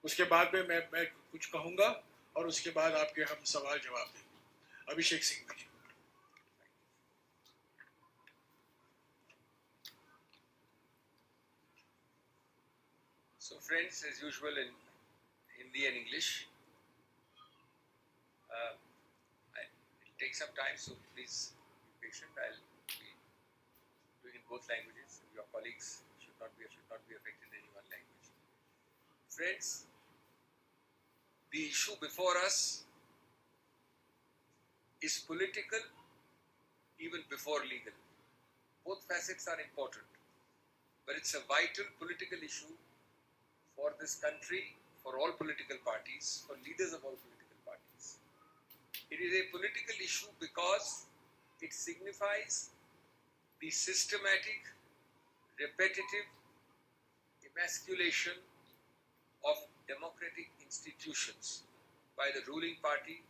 उसके बाद में मैं कुछ कहूँगा और उसके बाद आपके हम सवाल जवाब देंगे। Abhishek Singh ji. So friends, as usual in Hindi and English, it'll take some time, so please be patient. I'll be doing in both languages. Your colleagues should not be affected in any one language. Friends, the issue before us is political even before legal. Both facets are important, but it's a vital political issue for this country, for all political parties, for leaders of all political parties. It is a political issue because it signifies the systematic, repetitive emasculation of democratic institutions by the ruling party.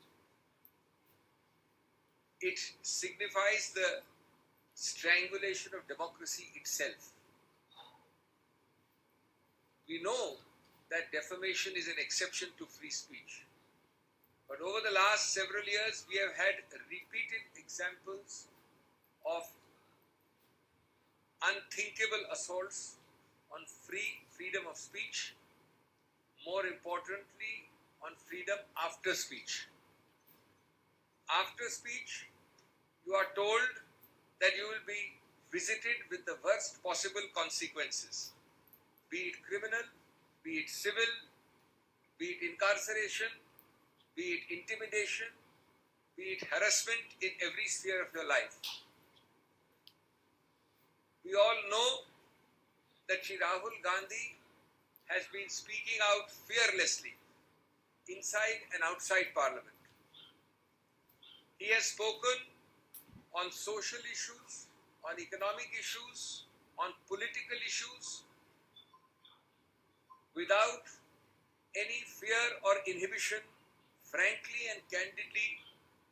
It signifies the strangulation of democracy itself. We know that defamation is an exception to free speech. But over the last several years, we have had repeated examples of unthinkable assaults on freedom of speech, more importantly, on freedom after speech. After speech, you are told that you will be visited with the worst possible consequences, be it criminal, be it civil, be it incarceration, be it intimidation, be it harassment in every sphere of your life. We all know that Shri Rahul Gandhi has been speaking out fearlessly inside and outside Parliament. He has spoken on social issues, on economic issues, on political issues, without any fear or inhibition, frankly and candidly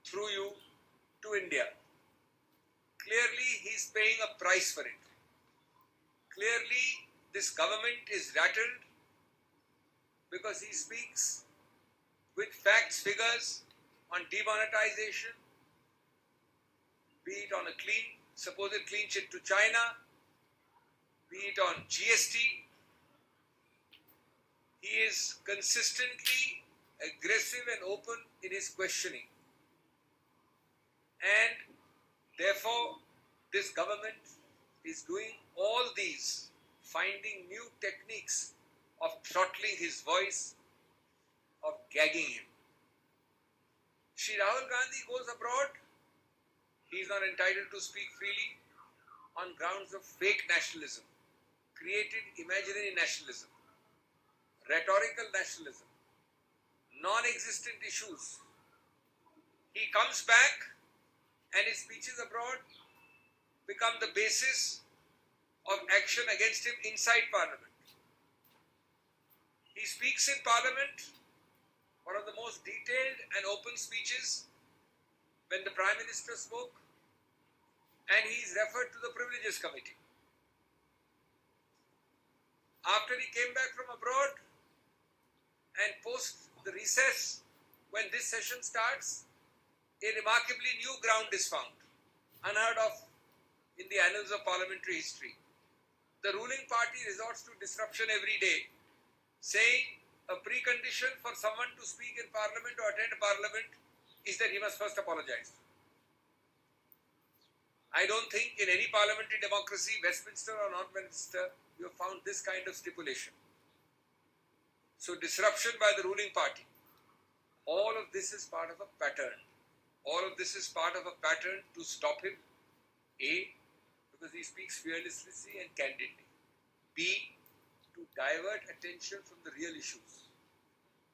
through you to India. Clearly, he is paying a price for it. Clearly, this government is rattled because he speaks with facts, figures on demonetization, be it on a supposed clean chit to China, be it on GST. He is consistently aggressive and open in his questioning. And therefore, this government is doing all these, finding new techniques of throttling his voice, of gagging him. Shri Rahul Gandhi goes abroad. He is not entitled to speak freely on grounds of fake nationalism, created imaginary nationalism, rhetorical nationalism, non-existent issues. He comes back and his speeches abroad become the basis of action against him inside Parliament. He speaks in Parliament, one of the most detailed and open speeches when the Prime Minister spoke, and he is referred to the Privileges Committee. After he came back from abroad and post the recess, when this session starts, a remarkably new ground is found, unheard of in the annals of parliamentary history. The ruling party resorts to disruption every day, saying a precondition for someone to speak in Parliament or attend Parliament is that he must first apologize. I don't think in any parliamentary democracy, Westminster or not Westminster, you have found this kind of stipulation. So disruption by the ruling party. All of this is part of a pattern. All of this is part of a pattern to stop him. A, because he speaks fearlessly and candidly. B, to divert attention from the real issues.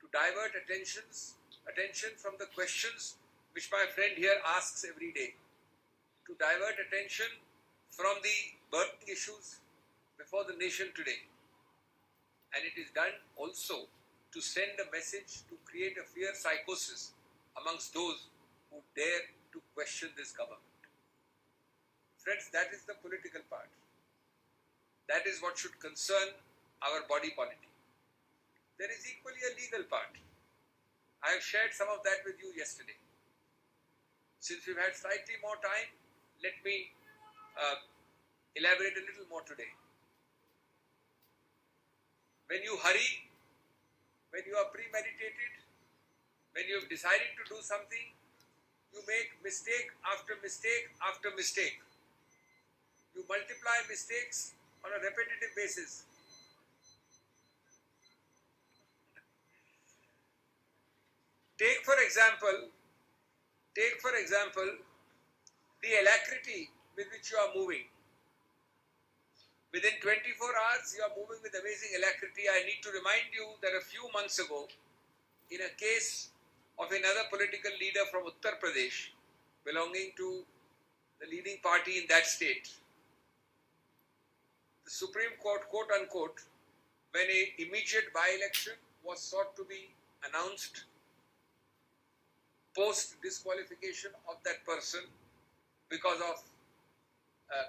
To divert attention from the questions which my friend here asks every day. To divert attention from the burning issues before the nation today. And it is done also to send a message to create a fear psychosis amongst those who dare to question this government. Friends, that is the political part. That is what should concern our body politic. there is equally a legal part. I have shared some of that with you yesterday. Since we've had slightly more time, let me elaborate a little more today. When you hurry, when you are premeditated, when you have decided to do something, you make mistake after mistake after mistake. You multiply mistakes on a repetitive basis. Take for example, the alacrity with which you are moving. Within 24 hours, you are moving with amazing alacrity. I need to remind you that a few months ago, in a case of another political leader from Uttar Pradesh, belonging to the leading party in that state, the Supreme Court, quote unquote, when an immediate by-election was sought to be announced post disqualification of that person because of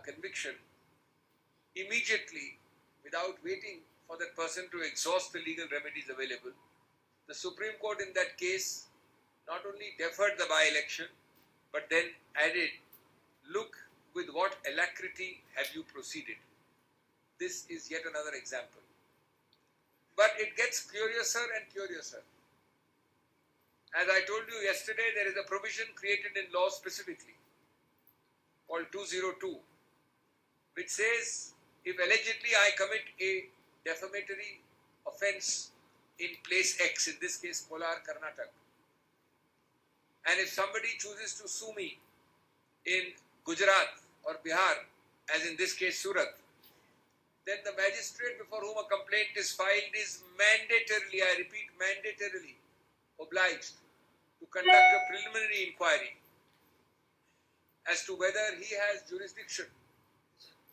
conviction, immediately, without waiting for that person to exhaust the legal remedies available, the Supreme Court in that case not only deferred the by-election, but then added, look with what alacrity have you proceeded. This is yet another example. But it gets curiouser and curiouser. As I told you yesterday, there is a provision created in law specifically called 202, which says if allegedly I commit a defamatory offence in place X, in this case Kolar, Karnataka, and if somebody chooses to sue me in Gujarat or Bihar, as in this case Surat, then the magistrate before whom a complaint is filed is mandatorily, I repeat, mandatorily obliged to conduct a preliminary inquiry as to whether he has jurisdiction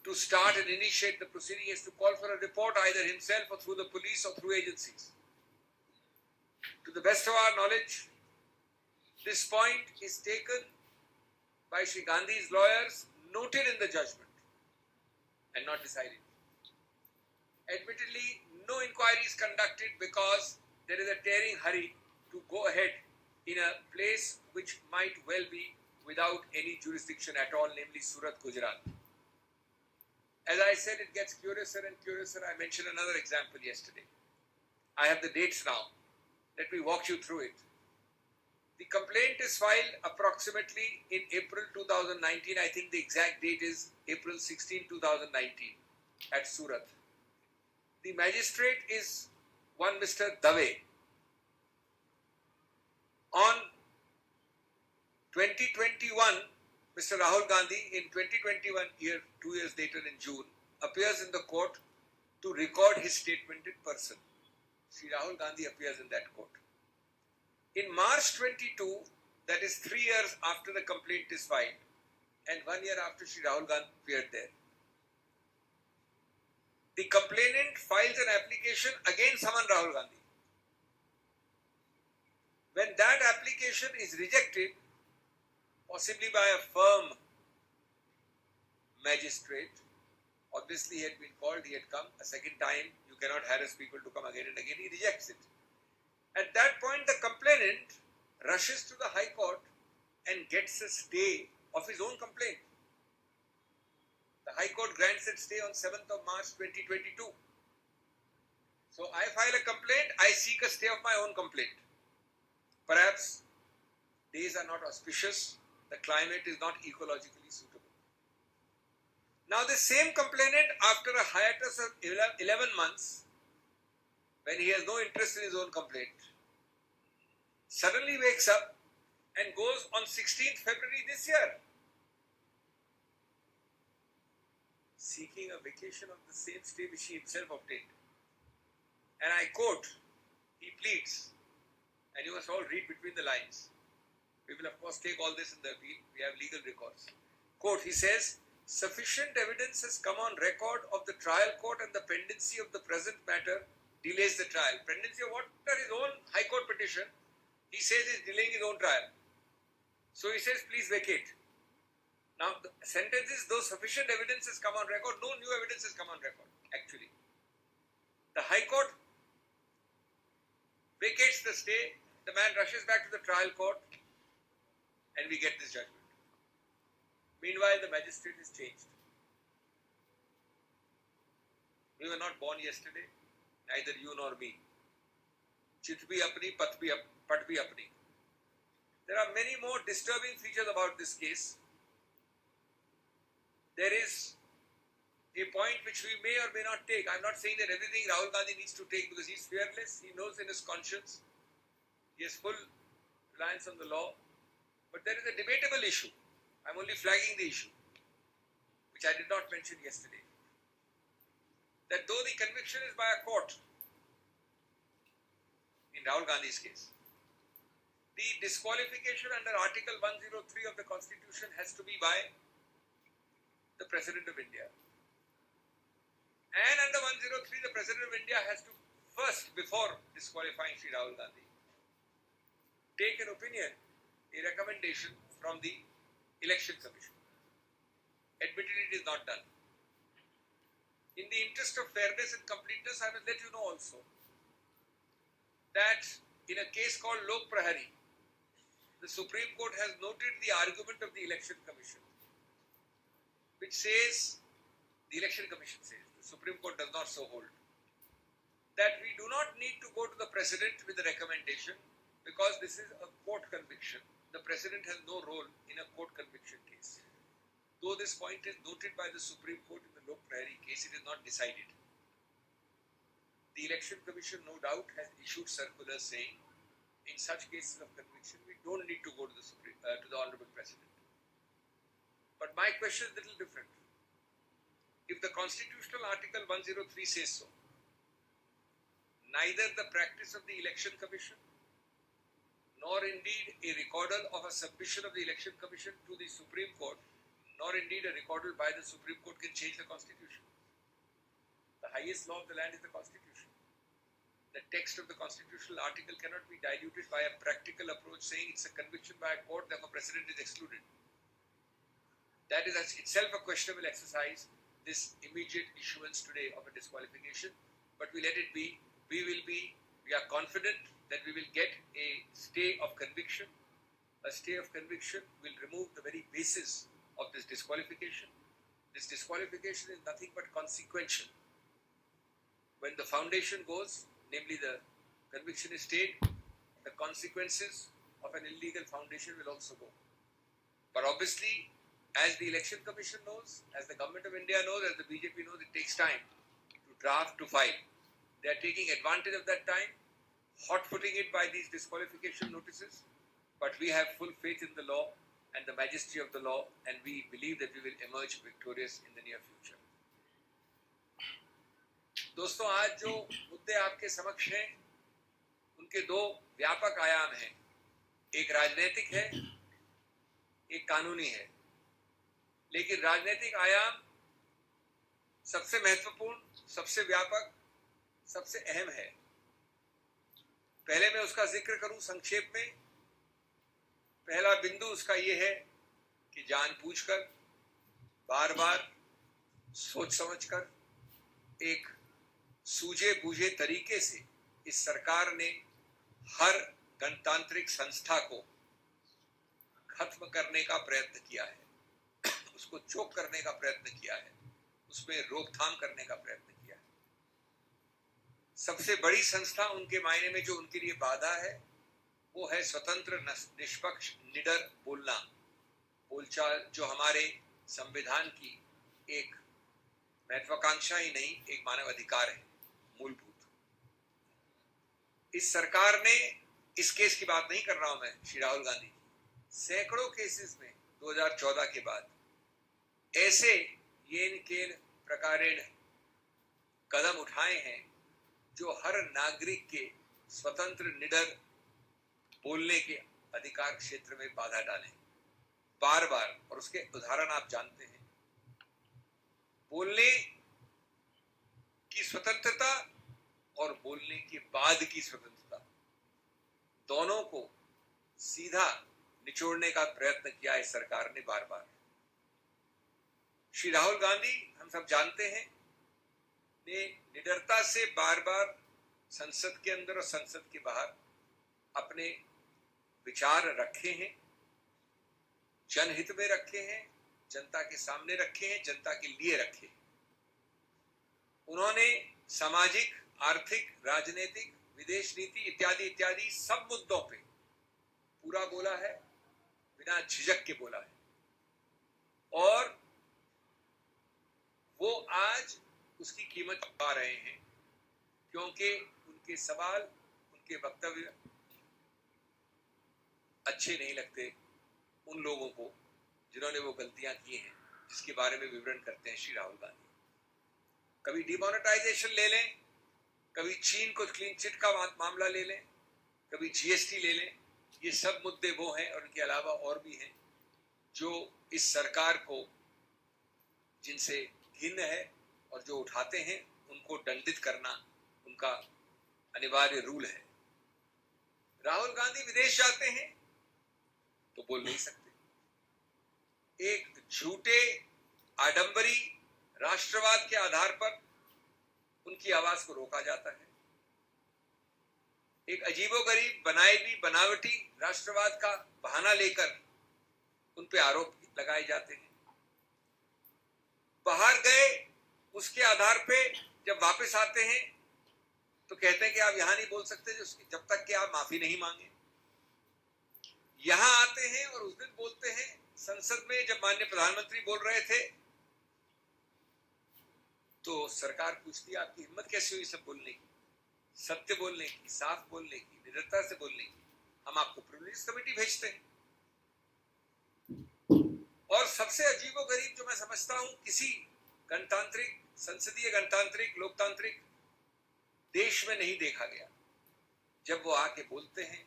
to start and initiate the proceeding. He has to call for a report either himself or through the police or through agencies. To the best of our knowledge, this point is taken by Sri Gandhi's lawyers, noted in the judgment, and not decided. Admittedly, no inquiry is conducted because there is a tearing hurry to go ahead in a place which might well be without any jurisdiction at all, namely Surat, Gujarat. As I said, it gets curiouser and curiouser. I mentioned another example yesterday. I have the dates now. Let me walk you through it. The complaint is filed approximately in April 2019. I think the exact date is April 16, 2019 at Surat. The magistrate is one Mr. Dave. On 2021, Mr. Rahul Gandhi, in 2021, 2 years later in June, appears in the court to record his statement in person. Sri Rahul Gandhi appears in that court. In March 22, that is 3 years after the complaint is filed, and 1 year after Sri Rahul Gandhi appeared there, the complainant files an application against Saman Rahul Gandhi. When that application is rejected, possibly by a firm magistrate, obviously he had been called, he had come a second time, you cannot harass people to come again and again, he rejects it. At that point, the complainant rushes to the High Court and gets a stay of his own complaint. The High Court grants that stay on 7th of March 2022. So I file a complaint, I seek a stay of my own complaint. Perhaps days are not auspicious, the climate is not ecologically suitable. Now the same complainant, after a hiatus of 11 months, when he has no interest in his own complaint, suddenly wakes up and goes on 16th February this year, seeking a vacation of the same stay which he himself obtained. And I quote, he pleads, and you must all read between the lines. We will of course take all this in we have legal recourse. Quote, he says, sufficient evidence has come on record of the trial court and the pendency of the present matter delays the trial. Pendency of what? His own High Court petition. He says he is delaying his own trial. So he says, please vacate. Now the sentence is, though sufficient evidence has come on record, no new evidence has come on record, actually. The High Court vacates the stay, the man rushes back to the trial court, and we get this judgment. Meanwhile, the magistrate is changed. We were not born yesterday, neither you nor me. Chit bhi apni, pat bhi apni. There are many more disturbing features about this case. There is a point which we may or may not take. I'm not saying that everything Rahul Gandhi needs to take because he's fearless. He knows in his conscience. He has full reliance on the law. But there is a debatable issue. I'm only flagging the issue, which I did not mention yesterday. That though the conviction is by a court, in Rahul Gandhi's case, the disqualification under Article 103 of the Constitution has to be by the President of India. And under 103, the President of India has to first, before disqualifying Sri Rahul Gandhi, take an opinion, a recommendation from the Election Commission. Admittedly, it is not done. In the interest of fairness and completeness, I will let you know also that in a case called Lok Prahari, the Supreme Court has noted the argument of the Election Commission, which says, the Election Commission says, the Supreme Court does not so hold, that we do not need to go to the President with a recommendation because this is a court conviction. The President has no role in a court conviction case. Though this point is noted by the Supreme Court in the Lok Prahari case, it is not decided. The Election Commission, no doubt, has issued circulars saying, in such cases of conviction, we don't need to go to the Honorable President. But my question is a little different. If the Constitutional Article 103 says so, neither the practice of the Election Commission nor indeed a recordal of a submission of the Election Commission to the Supreme Court, nor indeed a recordal by the Supreme Court can change the Constitution. The highest law of the land is the Constitution. The text of the constitutional article cannot be diluted by a practical approach saying it's a conviction by a court, therefore precedent is excluded. That is itself a questionable exercise, this immediate issuance today of a disqualification, but we let it be. We are confident that we will get a stay of conviction. A stay of conviction will remove the very basis of this disqualification. This disqualification is nothing but consequential. When the foundation goes, namely the conviction is stayed, the consequences of an illegal foundation will also go. But obviously, as the Election Commission knows, as the Government of India knows, as the BJP knows, it takes time to draft, to file. They are taking advantage of that time, hot-footing it by these disqualification notices, but we have full faith in the law and the majesty of the law, and we believe that we will emerge victorious in the near future. दोस्तों, आज जो मुद्दे आपके समक्ष हैं, उनके दो व्यापक आयाम हैं. एक राजनीतिक है, एक कानूनी है. लेकिन राजनीतिक आयाम सबसे महत्वपूर्ण, सबसे व्यापक, सबसे अहम है. पहले मैं उसका जिक्र करूं संक्षेप में. पहला बिंदु उसका ये है कि जानबूझकर, बार-बार, सोच समझकर, एक सूझे बूझे तरीके से इस सरकार ने हर गणतांत्रिक संस्था को खत्म करने का प्रयत्न किया है, उसको चोक करने का प्रयत्न किया है, उसमें रोकथाम करने का प्रयत्न किया है. सबसे बड़ी संस्था उनके मायने में जो उनके लिए बाधा है, वो है स्वतंत्र, निष्पक्ष, निडर बोलना, बोलचाल, जो हमारे संविधान की एक महत्वाकांक्षा ही नहीं, एक मानव अधिकार है, मूलभूत. इस सरकार ने, इस केस की बात नहीं कर रहा हूं मैं, श्री राहुल गांधी, सैकड़ों केसेस में 2014 के बाद ऐसे येन केन प्रकारेण कदम उठाए हैं जो हर नागरिक के स्वतंत्र, निडर बोलने के अधिकार क्षेत्र में बाधा डालें, बार बार. और उसके उदाहरण आप जानते हैं. बोलने की स्वतंत्रता और बोलने के बाद की स्वतंत्रता, दोनों को सीधा निचोड़ने का प्रयत्न किया है सरकार ने बार बार. श्री राहुल गांधी, हम सब जानते हैं, ने निडरता से बार बार संसद के अंदर और संसद के बाहर अपने विचार रखे हैं, जनहित में रखे हैं, जनता के सामने रखे हैं, जनता के लिए रखे हैं। उन्होंने सामाजिक, आर्थिक, राजनीतिक, विदेश नीति इत्यादि इत्यादि सब मुद्दों पे पूरा बोला है, बिना झिझक के बोला है। और वो आज उसकी कीमत पा रहे हैं, क्योंकि उनके सवाल, उनके वक्तव्य अच्छे नहीं लगते उन लोगों को जिन्होंने वो गलतियां की हैं, जिसके बारे में विवरण करते हैं श्री राहुल गांधी। कभी डिमोनेटाइजेशन ले लें, कभी चीन को क्लीन चिट का मामला ले लें, कभी जीएसटी ले लें। ये सब मुद्दे वो हैं और इनके अलावा और भी हैं जो इस सरकार को, जिनसे घिन्न है और जो उठाते हैं उनको दंडित करना उनका अनिवार्य रूल है। राहुल गांधी विदेश जाते हैं तो बोल नहीं सकते। एक झूठे आडंबरी राष्ट्रवाद के आधार पर उनकी आवाज को रोका जाता है। एक अजीबोगरीब बनाई बनावटी राष्ट्रवाद का बहाना लेकर उन पे आरोप लगाए जाते हैं। बाहर गए उसके आधार पे जब वापस आते हैं तो कहते हैं कि आप यहां नहीं बोल सकते जब तक कि आप माफी नहीं मांगे। यहां आते हैं और उस दिन बोलते हैं संसद में, जब माननीय प्रधानमंत्री बोल रहे थे तो सरकार पूछती आपकी हिम्मत कैसे हुई सब बोलने की, सत्य बोलने की, साफ बोलने की, निडरता से बोलने की। हम आपको प्रिविलेज कमेटी भेजते हैं। और सबसे अजीबोगरीब जो मैं समझता हूं, किसी गणतांत्रिक, संसदीय गणतांत्रिक, लोकतांत्रिक देश में नहीं देखा गया, जब वो आके बोलते हैं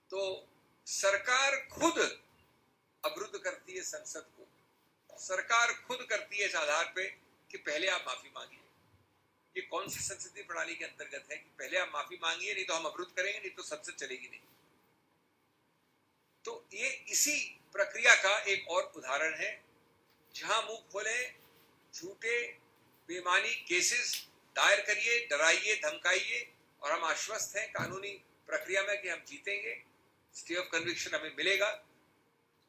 तो सरकार खुद अवरुद्ध करती है संसद को। सरकार खुद करती है इस आधार पे कि पहले आप माफी मांगिए। ये कौन सी संसदीय प्रणाली के अंतर्गत है कि पहले आप माफी मांगिए, नहीं तो हम अवरुद्ध करेंगे, नहीं तो संसद चलेगी नहीं। तो ये इसी प्रक्रिया का एक और उदाहरण है, जहां मुंह खोले झूठे बेमानी केसेस दायर करिए, डराइए, धमकाइए, और हम आश्वस्त हैं कानूनी प्रक्रिया में कि हम जीतेंगे, स्टे ऑफ कन्विक्शन हमें मिलेगा।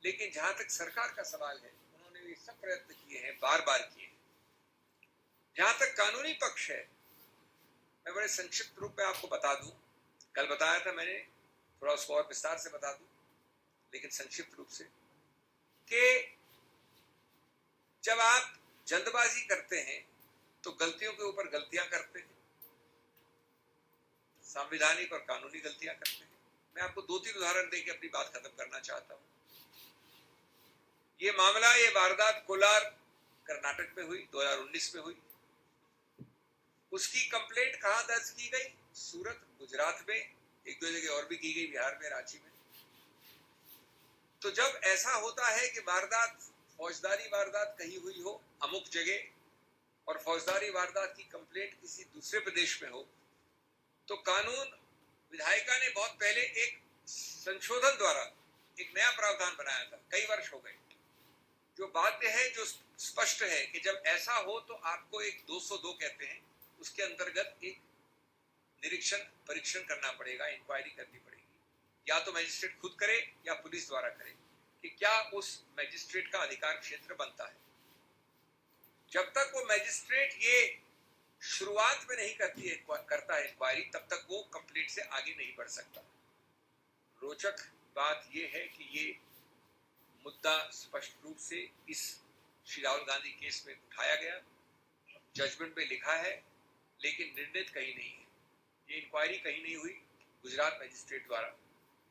लेकिन जहां तक सरकार का सवाल है, उन्होंने ये सब प्रयत्न किए हैं, बार बार किए हैं। जहां तक कानूनी पक्ष है, मैं बड़े संक्षिप्त रूप में आपको बता दूं, कल बताया था मैंने, थोड़ा उसको और विस्तार से बता दूं, लेकिन संक्षिप्त रूप से, कि जब आप जल्दबाजी करते हैं तो गलतियों के ऊपर गलतियां करते हैं, संवैधानिक और कानूनी गलतियां करते हैं। मैं आपको 2-3 उदाहरण देके अपनी बात खत्म करना चाहता हूं। ये मामला, ये वारदात कोलार कर्नाटक में हुई, 2019 में हुई। उसकी कंप्लेंट कहां दर्ज की गई? सूरत, गुजरात में, 1-2 जगह और भी की गई, बिहार में, रांची में। तो जब ऐसा होता है कि वारदात, फौजदारी वारदात कहीं हुई हो अमुक जगह, और फौजदारी वारदात की कंप्लेंट किसी दूसरे प्रदेश में हो, तो कानून विधायिका ने बहुत पहले एक संशोधन द्वारा एक नया प्रावधान बनाया था, कई वर्ष हो गए, जो बाध्य है, जो स्पष्ट है कि जब ऐसा हो तो आपको एक 202 कहते हैं, उसके अंतर्गत एक निरीक्षण परीक्षण करना पड़ेगा, इंक्वायरी करनी पड़ेगी, या तो मजिस्ट्रेट खुद करे या पुलिस द्वारा करे, कि क्या उस मजिस्ट्रेट का अधिकार क्षेत्र बनता है। जब तक वो मजिस्ट्रेट ये शुरुआत में नहीं करता है इंक्वायरी, तब तक वो कंप्लेंट से आगे नहीं बढ़ सकता। रोचक बात ये है कि ये मुद्दा स्पष्ट रूप से इस श्री राहुल गांधी केस में उठाया गया, जजमेंट में लिखा है, लेकिन निर्णित कहीं नहीं है। ये इंक्वायरी कहीं नहीं हुई गुजरात मजिस्ट्रेट द्वारा,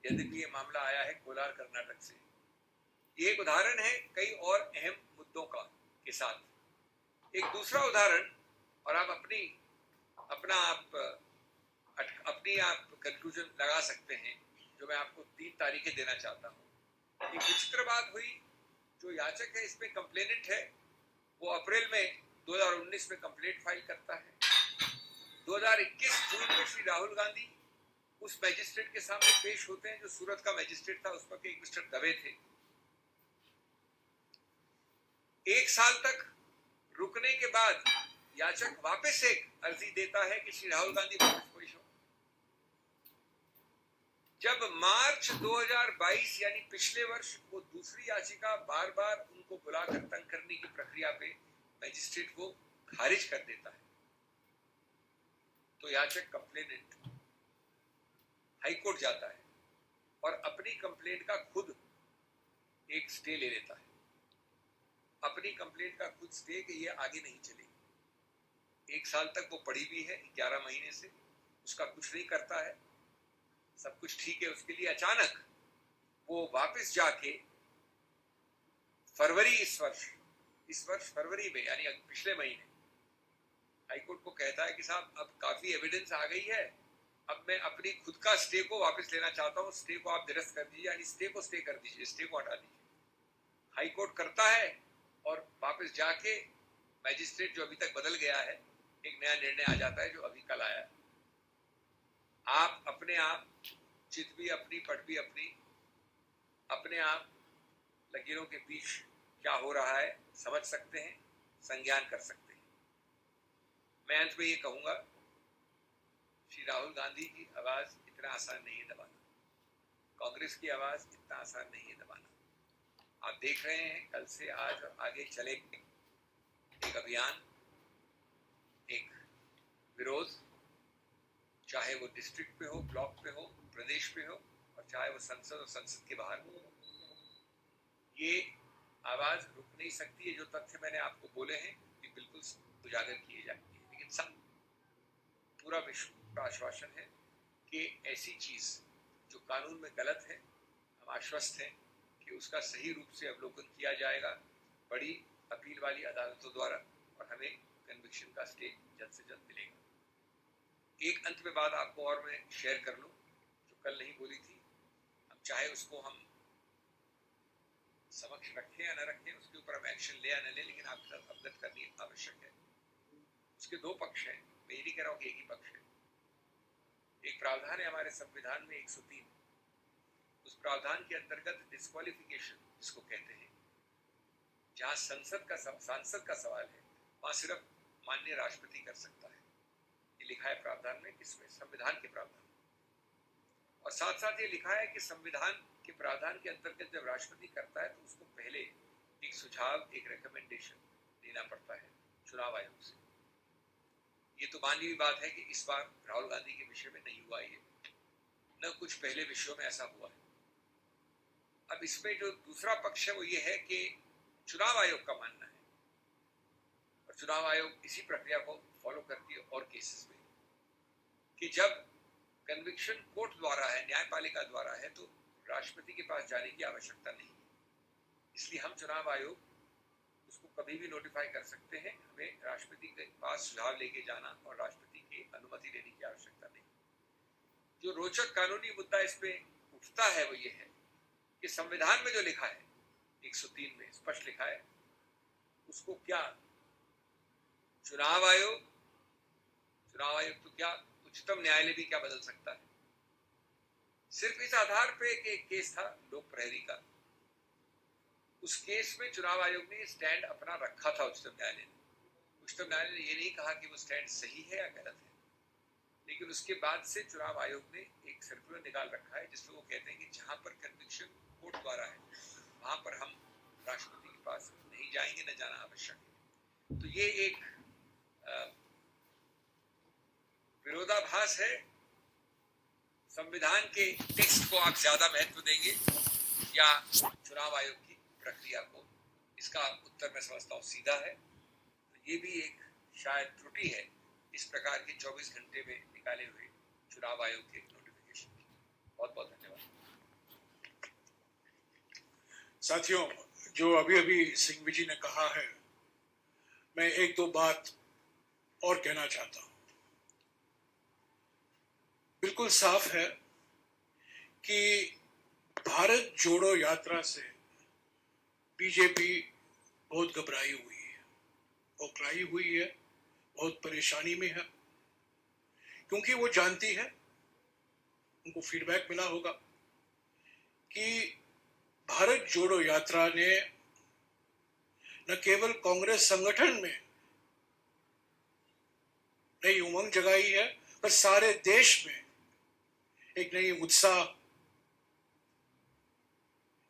यद्यपि ये मामला आया है कोलार कर्नाटक से। ये एक उदाहरण है कई और अहम मुद्दों का के साथ। एक दूसरा उदाहरण, और आप अपनी कंक्लूजन लगा सकते हैं, जो मैं आपको 3 तारीखें देना चाहता हूँ। एक विचित्र बात हुई, जो याचक है, इसमें कंप्लेनेंट है, वो अप्रैल में 2019 में कंप्लेंट फाइल करता है। 2021 जून में श्री राहुल गांधी उस मैजिस्ट्रेट के सामने पेश होते हैं जो सूरत का मैजिस्ट्रेट था, उस पर एक मिस्टर दवे थे। 1 साल तक रुकने के बाद याचक वापस एक अर्जी देता है कि श्री राहुल गांधी वापस पेश हो। जब मार्च 2022 यानी पिछले वर्ष वो दूसरी याचिका बार बार उनको बुलाकर तंग करने की प्रक्रिया पे मैजिस्ट्रेट को खारिज कर देता है, तो याचक कंप्लेनेंट हाईकोर्ट जाता है और अपनी कंप्लेंट का खुद एक स्टे ले लेता है। अपनी कंप्लेंट का खुद स्टे कि ये आगे नहीं चलेगी। 1 साल तक वो पड़ी भी है, 11 महीने से उसका कुछ नहीं करता है, सब कुछ ठीक है उसके लिए। अचानक वो वापस जाके फरवरी इस वर्ष फरवरी में यानी पिछले महीने हाईकोर्ट को कहता है कि साहब अब काफी एविडेंस आ गई है, अब मैं अपनी खुद का स्टे को वापस लेना चाहता हूँ, स्टे को आप निरस्त कर दीजिए, यानी स्टे को स्टे कर दीजिए, स्टे को हटा दीजिए। हाईकोर्ट करता है और वापस जाके मैजिस्ट्रेट जो अभी तक बदल गया है, एक नया निर्णय आ जाता है जो अभी कल आया है। आप अपने आप चित भी अपनी पट भी अपनी, अपने आप लकीरों के बीच क्या हो रहा है समझ सकते हैं, संज्ञान कर सकते हैं। मैं अंत में ये कहूंगा, श्री राहुल गांधी की आवाज इतना आसान नहीं है दबाना, कांग्रेस की आवाज इतना आसान नहीं है दबाना। आप देख रहे हैं कल से आज और आगे चले एक अभियान, एक विरोध, चाहे वो डिस्ट्रिक्ट पे हो, ब्लॉक पे हो, प्रदेश पे हो, और चाहे वो संसद और संसद के बाहर हो। ये आवाज रुक नहीं सकती है। जो तथ्य मैंने आपको बोले हैं ये बिल्कुल उजागर किए जाएंगे, लेकिन सब पूरा विश्व का आश्वासन है कि ऐसी चीज जो कानून में गलत है, हम आश्वस्त हैं कि उसका सही रूप से अवलोकन किया जाएगा बड़ी अपील वाली अदालतों द्वारा, और हमें कन्विक्शन का स्टे जल्द से जल्द मिलेगा। एक अंत में बात आपको और मैं शेयर कर लूं जो कल नहीं बोली थी। हम चाहे उसको हम समक्ष रखें या न रखें, उसके ऊपर हम एक्शन ले या न ले, लेकिन आपके साथ अवगत करनी आवश्यक है। उसके 2 पक्ष हैं, मैं ये नहीं कह रहा हूं कि एक ही पक्ष है। एक प्रावधान है हमारे संविधान में 103, उस प्रावधान के अंतर्गत डिस्क्वालिफिकेशन जिसको कहते हैं, जहां सांसद का सवाल है वहां सिर्फ माननीय राष्ट्रपति कर सकता है। ये लिखा है प्रावधान में, किसमें? संविधान के प्रावधान। और साथ साथ ये लिखा है कि संविधान के प्रावधान के अंतर्गत जब राष्ट्रपति करता है तो उसको पहले एक सुझाव, एक रिकमेंडेशन देना पड़ता है चुनाव आयोग से। ये तो मानी हुई बात है कि इस बार राहुल गांधी के विषय में नहीं हुआ, ये न कुछ पहले विषयों में ऐसा हुआ है। अब इसमें जो दूसरा पक्ष है वो ये है कि चुनाव आयोग का मानना है, और चुनाव आयोग इसी प्रक्रिया को फॉलो करती है और केसेस में, कि जब कन्विक्शन कोर्ट द्वारा है, न्यायपालिका द्वारा है, तो राष्ट्रपति के पास जाने की आवश्यकता नहीं है। इसलिए हम चुनाव आयोग उसको कभी भी नोटिफाई कर सकते हैं, हमें राष्ट्रपति के पास सुझाव लेके जाना और राष्ट्रपति की अनुमति लेने की आवश्यकता नहीं। जो रोचक कानूनी मुद्दा इस पे उठता है वो ये है कि संविधान में जो लिखा है 103 में स्पष्ट लिखा है, उसको क्या चुनाव आयोग तो क्या उच्चतम न्यायालय भी क्या बदल सकता है? सिर्फ इस आधार पे एक केस था लोक प्रहरी का, उस केस में चुनाव आयोग ने स्टैंड अपना रखा था उच्चतम न्यायालय ने। उच्चतम न्यायालय ने ये नहीं कहा कि वो स्टैंड सही है या गलत है, लेकिन उसके बाद से चुनाव आयोग ने एक सर्कुलर निकाल रखा है जिसमें वो कहते हैं कि जहां पर कन्विक्शन कोर्ट द्वारा है वहां पर हम राष्ट्रपति के पास नहीं जाएंगे, न जाना आवश्यक है। तो ये एक विरोधाभास है। संविधान के टेक्स्ट को आप ज्यादा महत्व देंगे या चुनाव आयोग की प्रक्रिया को? इसका उत्तर मैं समझता हूँ सीधा है। तो ये भी एक शायद त्रुटि है इस प्रकार के 24 घंटे में निकाले हुए चुनाव आयोग के नोटिफिकेशन की। बहुत बहुत धन्यवाद। साथियों, जो अभी अभी सिंघवी जी ने कहा है, मैं 1-2 बात और कहना चाहता हूं। बिल्कुल साफ है कि भारत जोड़ो यात्रा से बीजेपी बहुत घबराई हुई है, बहुत परेशानी में है, क्योंकि वो जानती है, उनको फीडबैक मिला होगा कि भारत जोड़ो यात्रा ने न केवल कांग्रेस संगठन में नई उमंग जगाई है, पर सारे देश में एक नई उत्साह,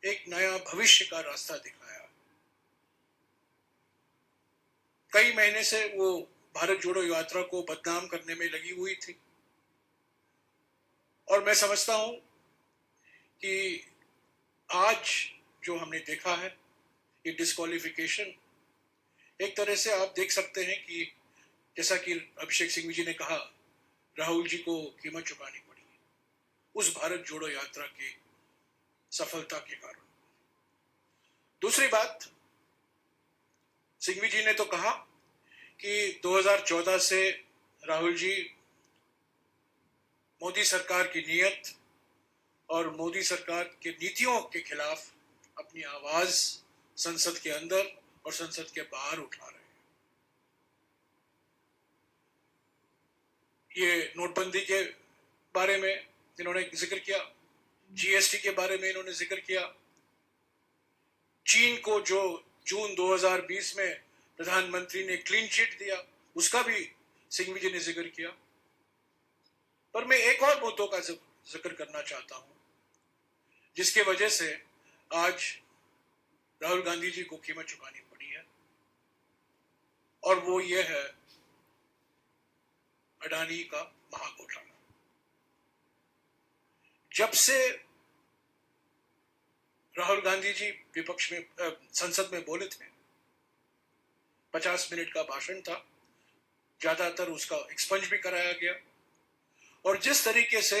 एक नया भविष्य का रास्ता दिखाया। कई महीने से वो भारत जोड़ो यात्रा को बदनाम करने में लगी हुई थी, और मैं समझता हूं कि आज जो हमने देखा है, ये डिस्क्वालिफिकेशन, एक तरह से आप देख सकते हैं कि जैसा कि अभिषेक सिंघवी जी ने कहा, राहुल जी को कीमत चुकानी पड़ी उस भारत जोड़ो यात्रा की सफलता के कारण। दूसरी बात, सिंघवी जी ने तो कहा कि 2014 से राहुल जी मोदी सरकार की नीयत और मोदी सरकार के नीतियों के खिलाफ अपनी आवाज संसद के अंदर और संसद के बाहर उठा रहे हैं। ये नोटबंदी के बारे में इन्होंने जिक्र किया, जीएसटी के बारे में इन्होंने जिक्र किया, चीन को जो जून 2020 में प्रधानमंत्री ने क्लीन चिट दिया उसका भी सिंघवी जी ने जिक्र किया। पर मैं एक और मुद्दों का जिक्र करना चाहता हूं जिसके वजह से आज राहुल गांधी जी को कीमत चुकानी पड़ी है, और वो ये है अडानी का महाघोटाला। जब से राहुल गांधी जी विपक्ष में संसद में बोले थे, 50 मिनट का भाषण था, ज्यादातर उसका एक्सपंज भी कराया गया, और जिस तरीके से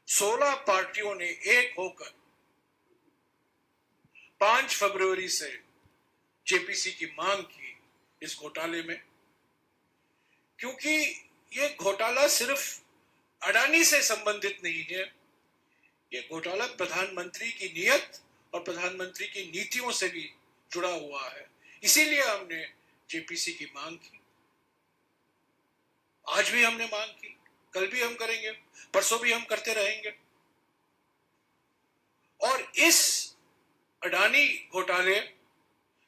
16 पार्टियों ने एक होकर 5 फरवरी से जेपीसी की मांग की इस घोटाले में, क्योंकि ये घोटाला सिर्फ अडानी से संबंधित नहीं है, ये घोटाला प्रधानमंत्री की नीयत और प्रधानमंत्री की नीतियों से भी जुड़ा हुआ है। इसीलिए हमने जेपीसी की मांग की, आज भी हमने मांग की, कल भी हम करेंगे, परसों भी हम करते रहेंगे। और इस अडानी घोटाले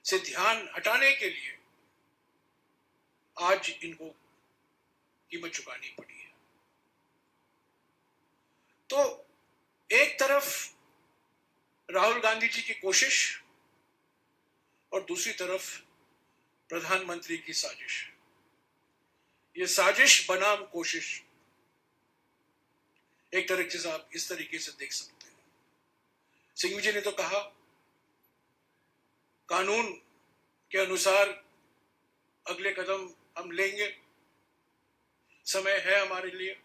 से ध्यान हटाने के लिए आज इनको कीमत चुकानी पड़ी है। तो एक तरफ राहुल गांधी जी की कोशिश और दूसरी तरफ प्रधानमंत्री की साजिश, ये साजिश बनाम कोशिश, एक तरीके से आप इस तरीके से देख सकते हैं। सिंघवी जी ने तो कहा कानून के अनुसार अगले कदम हम लेंगे, समय है हमारे लिए,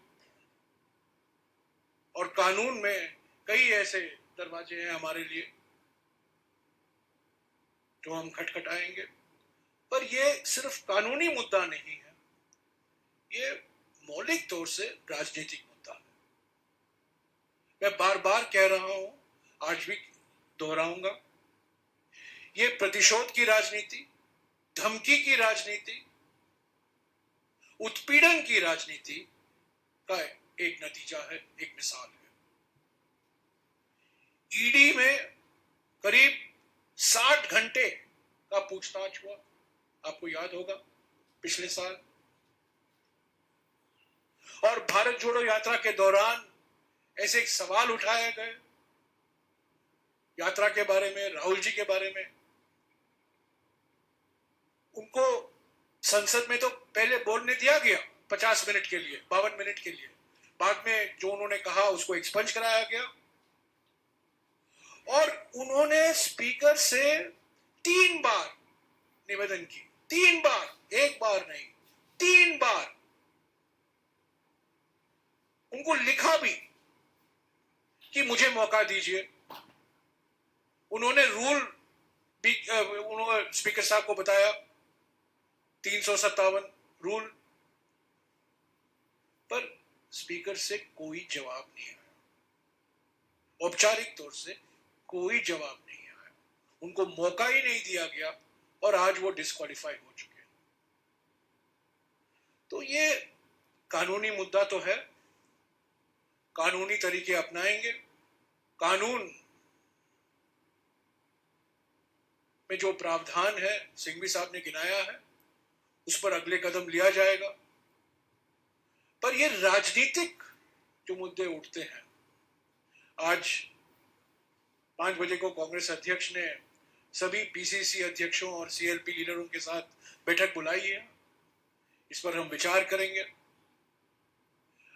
और कानून में कई ऐसे दरवाजे हैं हमारे लिए जो हम खटखटाएंगे। पर यह सिर्फ कानूनी मुद्दा नहीं है, ये मौलिक तौर से राजनीतिक मुद्दा है। मैं बार बार कह रहा हूं, आज भी दोहराऊंगा, ये प्रतिशोध की राजनीति, धमकी की राजनीति, उत्पीड़न की राजनीति का एक नतीजा है, एक मिसाल है। ईडी में करीब 60 घंटे का पूछताछ हुआ, आपको याद होगा पिछले साल, और भारत जोड़ो यात्रा के दौरान ऐसे एक सवाल उठाए गए यात्रा के बारे में, राहुल जी के बारे में। उनको संसद में तो पहले बोलने दिया गया 50 मिनट के लिए, 52 मिनट के लिए, बाद में जो उन्होंने कहा उसको एक्सपंज कराया गया, और उन्होंने स्पीकर से 3 बार निवेदन की, 3 बार, एक बार नहीं, 3 बार उनको लिखा भी कि मुझे मौका दीजिए। उन्होंने रूल भी उन्होंने स्पीकर साहब को बताया, 357 रूल, पर स्पीकर से कोई जवाब नहीं आया, औपचारिक तौर से कोई जवाब नहीं आया, उनको मौका ही नहीं दिया गया, और आज वो डिस्क्वालीफाई हो चुके हैं। तो ये कानूनी मुद्दा तो है, कानूनी तरीके अपनाएंगे, कानून में जो प्रावधान है सिंघवी साहब ने गिनाया है उस पर अगले कदम लिया जाएगा। पर ये राजनीतिक जो मुद्दे उठते हैं, आज 5 बजे को कांग्रेस अध्यक्ष ने सभी पीसीसी अध्यक्षों और सीएलपी लीडरों के साथ बैठक बुलाई है, इस पर हम विचार करेंगे।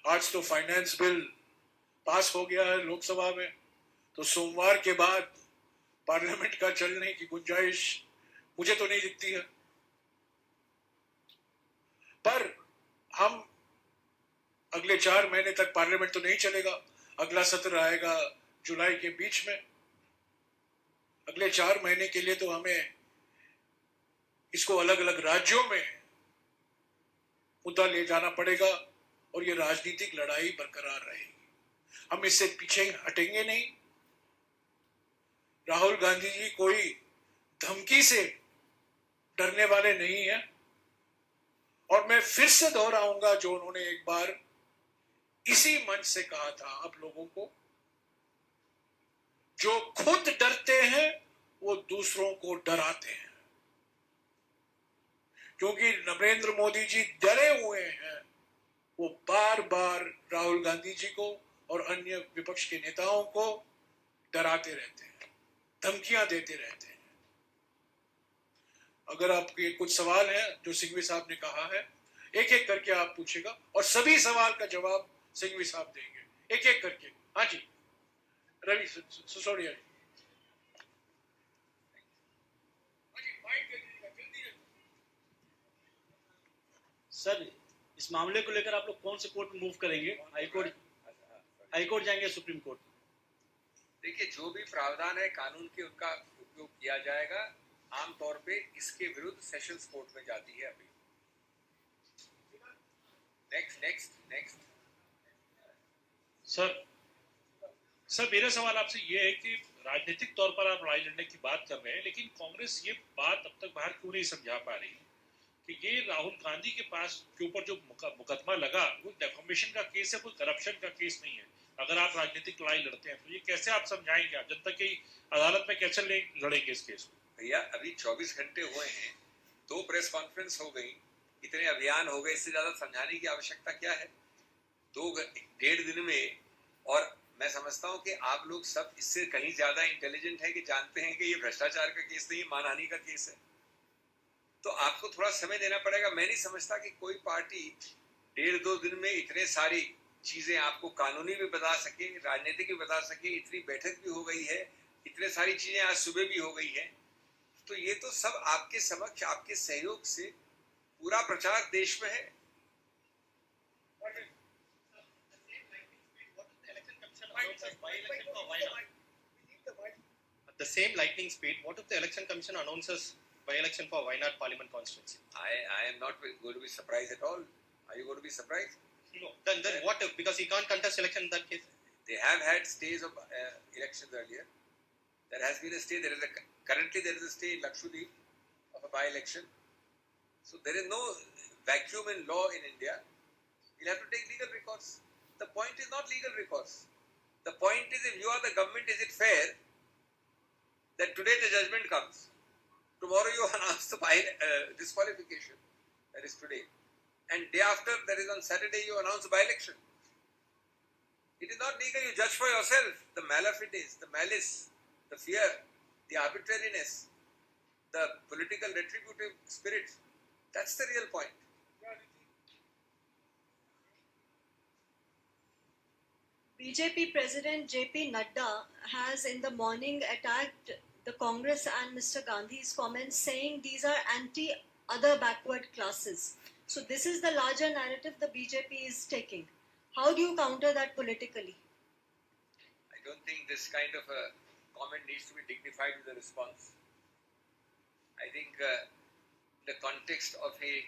आज तो फाइनेंस बिल पास हो गया है लोकसभा में, तो सोमवार के बाद पार्लियामेंट का चलने की गुंजाइश मुझे तो नहीं दिखती है। पर हम अगले 4 महीने तक पार्लियामेंट तो नहीं चलेगा, अगला सत्र आएगा जुलाई के बीच में। अगले 4 महीने के लिए तो हमें इसको अलग अलग राज्यों में मुद्दा ले जाना पड़ेगा और ये राजनीतिक लड़ाई बरकरार रहेगी। हम इससे पीछे हटेंगे नहीं। राहुल गांधी जी कोई धमकी से डरने वाले नहीं है, और मैं फिर से दोहराऊंगा जो उन्होंने एक बार इसी मंच से कहा था आप लोगों को, जो खुद डरते हैं वो दूसरों को डराते हैं। क्योंकि नरेंद्र मोदी जी डरे हुए हैं, वो बार बार राहुल गांधी जी को और अन्य विपक्ष के नेताओं को डराते रहते हैं, धमकियां देते रहते हैं। अगर आपके कुछ सवाल हैं जो सिंघवी साहब ने कहा है, एक एक करके आप पूछेगा और सभी सवाल का जवाब सिंघवी साहब देंगे, एक एक करके। हाँ जी, रवि सिसोदिया जी। सर, इस मामले को लेकर आप लोग कौन से कोर्ट में मूव करेंगे? हाईकोर्ट जाएंगे, सुप्रीम कोर्ट? देखिए, जो भी प्रावधान है कानून के, उनका उपयोग किया जाएगा। आमतौर पे इसके विरुद्ध सेशंस कोर्ट में जाती है अभी। नेक्स्ट सर मेरा सवाल आपसे ये है कि राजनीतिक तौर पर आप लड़ाई लड़ने की बात कर रहे हैं, लेकिन कांग्रेस ये बात अब तक बाहर क्यों नहीं समझा पा रही कि ये राहुल गांधी के पास के ऊपर जो मुकदमा लगा वो डेफेमेशन का केस है, कोई करप्शन का केस नहीं है। अगर आप राजनीतिक लड़ाई लड़ते हैं तो ये कैसे आप समझाएंगे, आप जनता की अदालत में कैसे लड़ेंगे इस केस को? भैया, अभी 24 घंटे हुए हैं, 2 प्रेस कॉन्फ्रेंस हो गई, इतने अभियान हो गए, इससे ज्यादा समझाने की आवश्यकता क्या है? 1.5 दिन में। और मैं समझता हूं कि आप लोग सब इससे कहीं ज्यादा इंटेलिजेंट है कि जानते हैं कि ये भ्रष्टाचार का केस नहीं, मानहानि का केस है। तो आपको थोड़ा समय देना पड़ेगा। मैं नहीं समझता कि कोई पार्टी 1.5-2 दिन में इतने सारी चीजें आपको कानूनी भी बता सके, राजनीतिक भी बता सके। इतनी बैठक भी हो गई है, इतने सारी चीजें आज सुबह भी हो गई है। तो ये तो सब आपके समक्ष, आपके सहयोग से पूरा प्रचार देश में है। At the same lightning speed, what if the election commission announces by-election for Wayanad Parliament constituency? I am not going to be surprised at all. Are you going to be surprised? No. Then what if? Because he can't contest election in that case. They have had stays of elections earlier. There has been a stay. Currently there is a stay in Lakshadweep of a by-election. So there is no vacuum in law in India. You'll have to take legal recourse. The point is not legal recourse. The point is, if you are the government, is it fair that today the judgment comes, tomorrow you announce the disqualification, that is today, and day after, that is on Saturday, you announce the by-election. It is not legal. You judge for yourself the malafidness, the malice, the fear, the arbitrariness, the political retributive spirit. That's the real point. BJP President JP Nadda has in the morning attacked the Congress and Mr. Gandhi's comments, saying these are anti-other backward classes. So this is the larger narrative the BJP is taking. How do you counter that politically? I don't think this kind of a comment needs to be dignified with a response. I think the context of a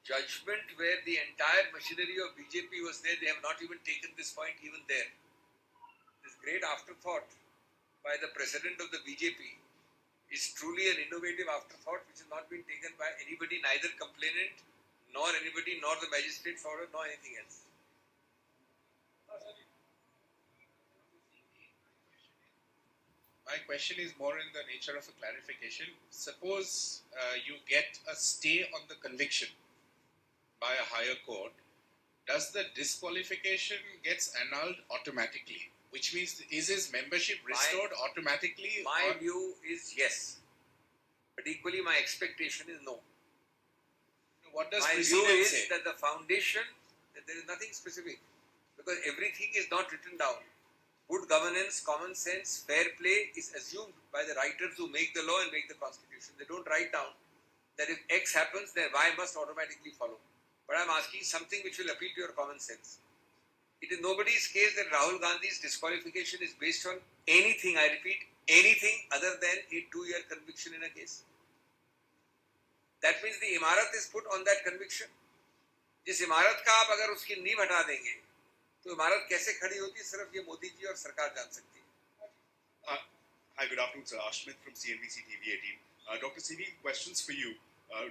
judgment where the entire machinery of BJP was there, they have not even taken this point even there. This great afterthought by the president of the BJP is truly an innovative afterthought which has not been taken by anybody, neither complainant nor anybody, nor the magistrate forward, nor anything else. My question is more in the nature of a clarification. Suppose you get a stay on the conviction by a higher court. Does the disqualification gets annulled automatically? Which means, is his membership restored automatically? My or- view is yes, but equally my expectation is no. What does My view precedent is say? that the foundation, that there is nothing specific, because everything is not written down. Good governance, common sense, fair play is assumed by the writers who make the law and make the constitution. They don't write down that if X happens, then Y must automatically follow. But I'm asking something which will appeal to your common sense. It is nobody's case that Rahul Gandhi's disqualification is based on anything, I repeat, anything other than a 2-year conviction in a case. That means the इमारत is put on that conviction. जिस इमारत का आप अगर उसकी नींव हटा देंगे तो इमारत कैसे खड़ी होती है सिर्फ ये मोदी जी और सरकार जान सकती है. Hi, good afternoon, sir. Ashmit from CNBC TV 18. Dr. CV, questions for you.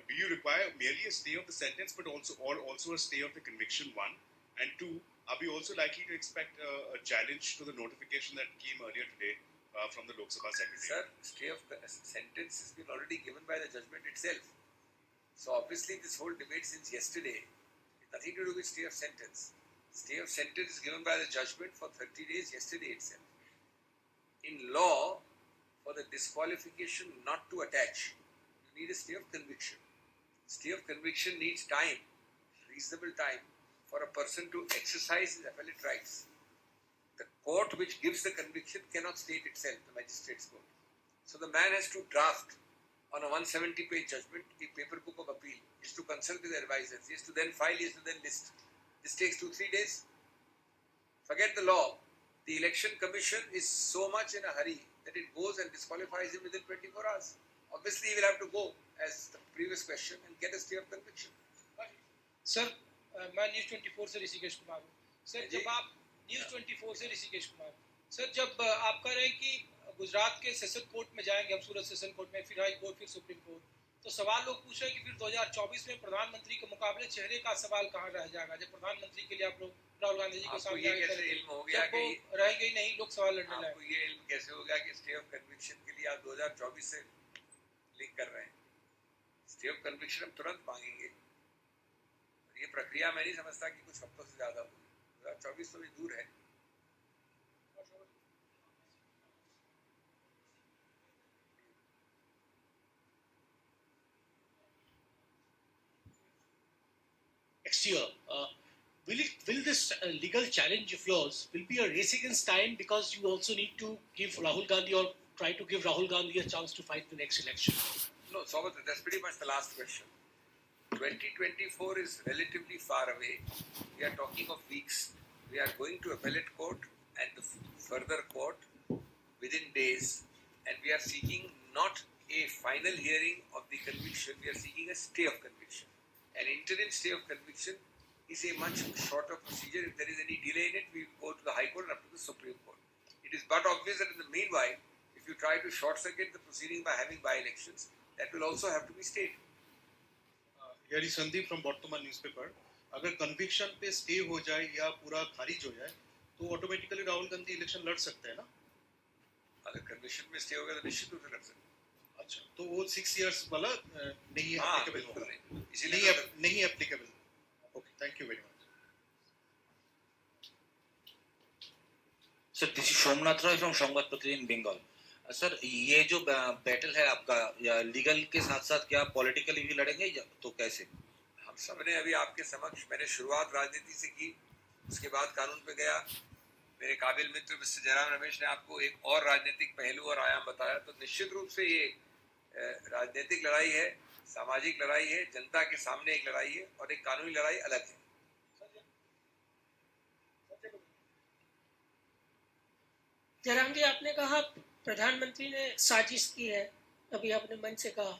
Do you require merely a stay of the sentence, but also a stay of the conviction? One, and two, are we also likely to expect a challenge to the notification that came earlier today from the Lok Sabha Secretary? Sir, stay of sentence has been already given by the judgment itself. So obviously this whole debate since yesterday has nothing to do with stay of sentence. Stay of sentence is given by the judgment for 30 days yesterday itself. In law, for the disqualification not to attach, you need a stay of conviction. Stay of conviction needs time, reasonable time, for a person to exercise his appellate rights. The court which gives the conviction cannot state itself, the magistrate's court. So the man has to draft on a 170-page judgment a paper book of appeal. He has to consult with the advisors. He has to then file, he has to then list. This takes 2-3 days. Forget the law. The election commission is so much in a hurry that it goes and disqualifies him within 24 hours. Obviously, he will have to go, as the previous question, and get a stay of conviction. Sir मैं news 24 से ऋषिकेश कुमार हूँ. Sir जी. जब आप news 24 से Rishikesh Kumar, sir जब आप कह रहे हैं कि गुजरात के सेशन कोर्ट में जाएंगे, हम सूरत सेशन कोर्ट में, फिर हाई कोर्ट, फिर सुप्रीम कोर्ट, तो सवाल लोग पूछ रहे हैं कि फिर 2024 में प्रधानमंत्री के मुकाबले चेहरे का सवाल कहाँ रह जाएगा जब प्रधानमंत्री के लिए आप लोग राहुल गांधी जी को आपको सामने ये आगे कैसे करेंगे, इल्म हो गया जब वो कि रहेंगे ही नहीं, लोग सवाल लड़ने आपको लगे. ये इल्म कैसे हो गया कि स्टे ऑफ कन्विक्शन के लिए आप 2024 से लिंक कर रहे हैं? स्टे ऑफ कन्विक्शन हम तुरंत मांगेंगे. ये प्रक्रिया मैं नहीं समझता कि कुछ हफ्तों से ज्यादा होगी. 2024 तो भी दूर है. Next year, will this legal challenge of yours will be a race against time, because you also need to give Rahul Gandhi, or try to give Rahul Gandhi a chance to fight the next election? No, Sobat, that's pretty much the last question. 2024 is relatively far away. We are talking of weeks. We are going to appellate court and the further court within days, and we are seeking not a final hearing of the conviction, we are seeking a stay of conviction. An interim stay of conviction is a much shorter procedure. If there is any delay in it, we go to the High Court and up to the Supreme Court. It is but obvious that in the meanwhile, if you try to short-circuit the proceeding by having by-elections, that will also have to be stayed. Here is Sandeep from Bartaman newspaper. अगर conviction पे stay हो जाए या पूरा खारिज हो जाए तो ऑटोमेटिकली राहुल गांधी इलेक्शन लड़ सकते हैं ना? अगर कन्विक्शन में स्टे होगा तो निश्चित रूप से लड़ सकते हैं. अच्छा, तो वो 6 years वाला नहीं हाँ, एप्लीकेबल बिल्कुल होगा, नहीं. इसीलिए नहीं applicable. Okay, thank you very much. Sir this is Somnath Roy from संवाद प्रतिदिन बंगाल. सर ये जो बैटल है आपका, या लीगल के साथ साथ क्या पॉलिटिकली भी लड़ेंगे, या तो कैसे? हम सब ने अभी आपके समक्ष, मैंने शुरुआत राजनीति से की, उसके बाद कानून पे गया. मेरे काबिल मित्र मिस्टर जयराम रमेश ने आपको एक और राजनीतिक पहलू और आयाम बताया. तो निश्चित रूप से ये राजनीतिक लड़ाई है, सामाजिक लड़ाई है, जनता के सामने एक लड़ाई है, और एक कानूनी लड़ाई अलग है. जयराम जी, आपने कहा प्रधानमंत्री ने साजिश की है, अभी आपने मंच से कहा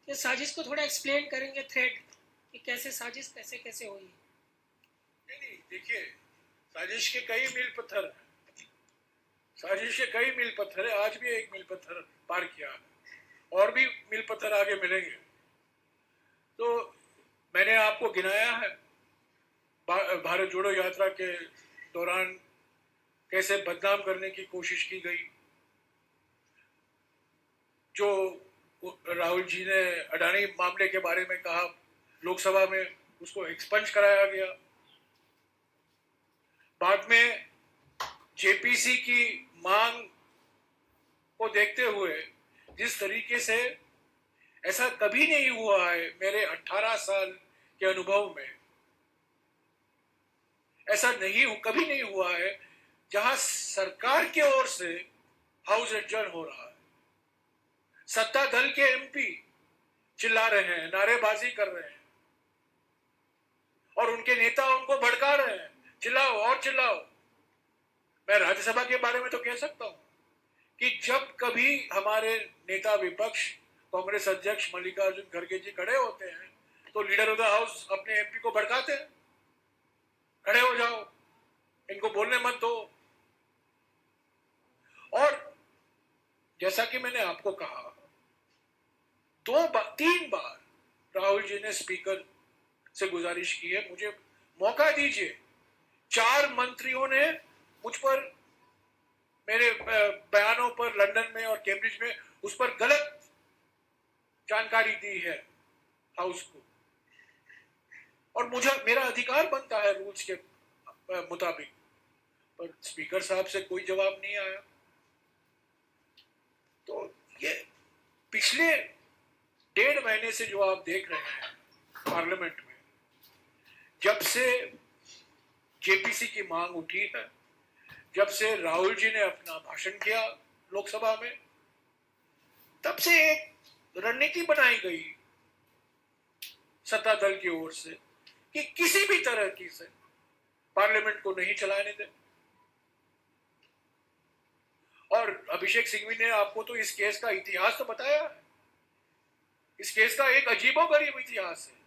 कि साजिश को थोड़ा एक्सप्लेन करेंगे, थ्रेड कि कैसे साजिश कैसे हुई? नहीं, देखिए, साजिश के कई मील पत्थर हैं. साजिश के कई मील पत्थर है. आज भी एक मील पत्थर पार किया है, और भी मील पत्थर आगे मिलेंगे. तो मैंने आपको गिनाया है भारत जोड़ो यात्रा के दौरान कैसे बदनाम करने की कोशिश की गई. जो राहुल जी ने अडानी मामले के बारे में कहा लोकसभा में, उसको एक्सपंज कराया गया। बाद में जेपीसी की मांग को देखते हुए जिस तरीके से, ऐसा कभी नहीं हुआ है मेरे 18 साल के अनुभव में, ऐसा कभी नहीं हुआ है जहां सरकार की ओर से हाउस एडजर्न हो रहा है, सत्ता दल के एमपी चिल्ला रहे हैं, नारेबाजी कर रहे हैं और उनके नेता उनको भड़का रहे हैं, चिल्लाओ और चिल्लाओ। मैं राज्यसभा के बारे में तो कह सकता हूं कि जब कभी हमारे नेता विपक्ष कांग्रेस अध्यक्ष मल्लिकार्जुन खड़गे जी खड़े होते हैं तो लीडर ऑफ द हाउस अपने एमपी को भड़काते हैं, खड़े हो जाओ, इनको बोलने मत दो। और जैसा कि मैंने आपको कहा, 3 बार राहुल जी ने स्पीकर से गुजारिश की है, मुझे मौका दीजिए। 4 मंत्रियों ने मुझ पर, मेरे बयानों पर लंदन में और कैम्ब्रिज में उस पर गलत जानकारी दी है हाउस को, और मेरा अधिकार बनता है रूल्स के मुताबिक, पर स्पीकर साहब से कोई जवाब नहीं आया। तो ये पिछले 1.5 महीने से जो आप देख रहे हैं पार्लियामेंट में, जब से जेपीसी की मांग उठी है, जब से राहुल जी ने अपना भाषण किया लोकसभा में, तब से एक रणनीति बनाई गई सत्ता दल की ओर से कि किसी भी तरह की से पार्लियामेंट को नहीं चलाने दें। और अभिषेक सिंघवी ने आपको तो इस केस का इतिहास तो बताया है। इस केस का एक अजीबोगरीब इतिहास है,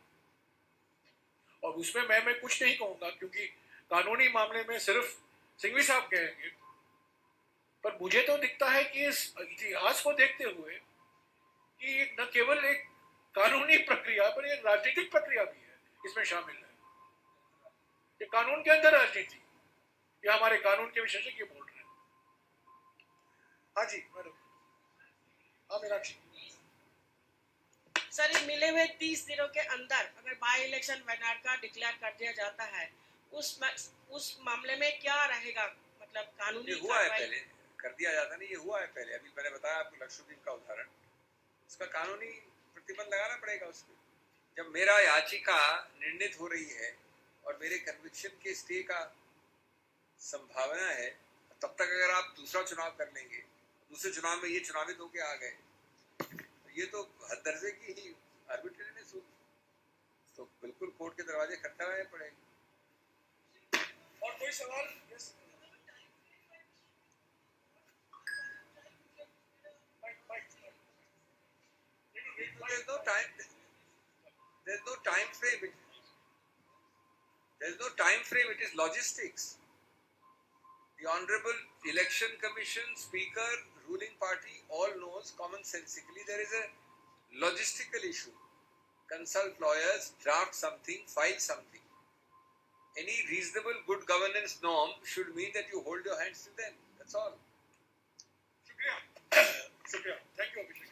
और उसमें मैं कुछ नहीं कहूंगा क्योंकि कानूनी मामले में सिर्फ सिंघवी साहब कहेंगे। पर मुझे तो दिखता है कि इस इतिहास को देखते हुए कि न केवल एक कानूनी प्रक्रिया पर एक राजनीतिक प्रक्रिया भी है, इसमें शामिल है। ये कानून के अंदर राजनीति, ये हमारे कानून के विशेषज्ञ बोल रहे हैं। हाँ जी मैडम, हाँ मीनाक्षी सर, ये मिले हुए 30 दिनों के अंदर अगर बाई इलेक्शन वयनाड का डिक्लेयर कर दिया जाता है, उस मामले में क्या रहेगा? मतलब कानूनी हुआ है पहले, कर दिया जाता नहीं, ये हुआ है पहले। अभी मैंने बताया आपको लक्षद्वीप का उदाहरण, उसका कानूनी प्रतिबंध लगाना पड़ेगा उस पर। जब मेरा याचिका निर्णित हो रही है और मेरे कन्विक्शन के स्टे का संभावना है, तब तक अगर आप दूसरा चुनाव कर लेंगे, दूसरे चुनाव में ये चुनावित होके आ गए, तो ये तो हद दर्जे की ही आर्बिट्रेरीनेस होगी। तो बिल्कुल कोर्ट के दरवाजे खटखटाने पड़ेंगे। और कोई सवाल? There's no time. There's no time frame. There's no time frame. It is logistics. The Honorable Election Commission, Speaker, ruling party all knows commonsensically there is a logistical issue. Consult lawyers, draft something, file something. Any reasonable good governance norm should mean that you hold your hands to them. That's all. Shukriya. Shukriya. Thank you, Abhishek.